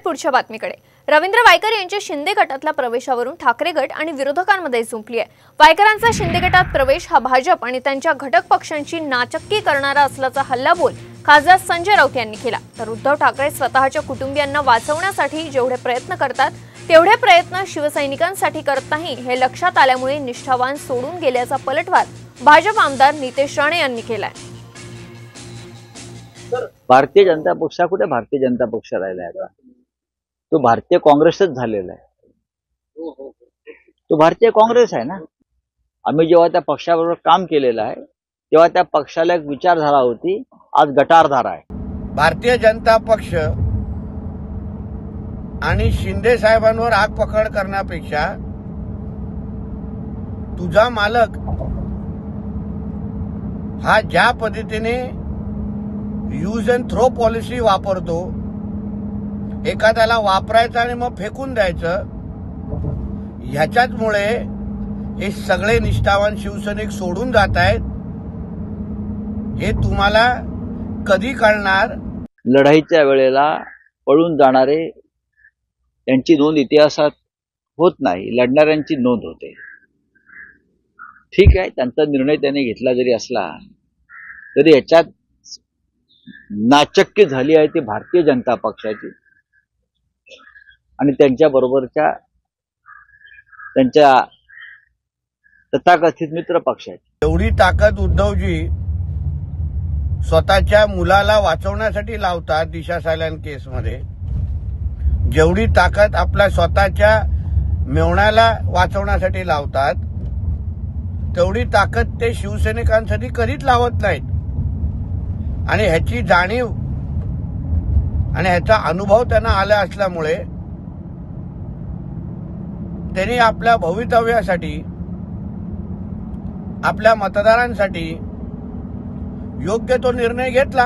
पुढच्या बातमीकडे। रवींद्र वायकर यांच्या शिंदे गटातल्या प्रवेशावरून ठाकरे गट आणि विरोधकांमध्ये जुंपली आहे। वायकरांचा शिंदे गटात प्रवेश हा भाजप आणि त्यांच्या घटक पक्षांची नाचक्की करणारा असल्याचा हल्लाबोल खासदार संजय राऊत यांनी केला। तर उद्धव ठाकरे स्वतःच्या कुटुंबियांना वाचवण्यासाठी जेवढे प्रयत्न करतात तेवढे प्रयत्न शिवसैनिकांसाठी करत नाही हे लक्षात आल्यामुळे निष्ठावान सोडून गेल्याचा पलटवार भाजप आमदार नितेश राणे यांनी केलाय। भारतीय जनता पक्ष कुठे भारतीय जनता पक्ष राहिला आहे? तो भारतीय काँग्रेसच झालेला आहे। तो भारतीय काँग्रेस आहे ना। आम्ही जेव्हा त्या पक्षाबरोबर काम केलेलं आहे तेव्हा त्या पक्षाला एक विचारधारा होती, आज गटारधारा आहे। भारतीय जनता पक्ष आणि शिंदे साहेबांवर आग पकड करण्यापेक्षा तुझा मालक हा ज्या पद्धतीने यूज अँड थ्रो पॉलिसी वापरतो, एखाद्याला वापरायचं आणि मग फेकून द्यायचं, ह्याच्याचमुळे हे सगळे निष्ठावान शिवसैनिक सोडून जात आहेत। हे तुम्हाला कधी कळणार? लढाईच्या वेळेला पळून जाणारे यांची नोंद इतिहासात होत नाही, लढणाऱ्यांची नोंद होते। ठीक आहे, त्यांचा निर्णय त्यांनी घेतला जरी असला तरी याच्यात नाचक्की झाली आहे ती भारतीय जनता पक्षाची आणि त्यांच्या बरोबरच्या त्यांच्या तथाकथित मित्र पक्षाची। एवढी ताकद उद्धवजी स्वतःच्या मुलाला वाचवण्यासाठी लावतात दिशा सायलेंट केसमध्ये, जेवढी ताकद आपल्या स्वतःच्या मेवण्याला वाचवण्यासाठी लावतात तेवढी ताकद ते शिवसैनिकांसाठी कधीच लावत नाहीत। आणि ह्याची जाणीव आणि ह्याचा अनुभव त्यांना आला असल्यामुळे त्यांनी आपल्या भवितव्यासाठी, आपल्या मतदारांसाठी योग्य तो निर्णय घेतला।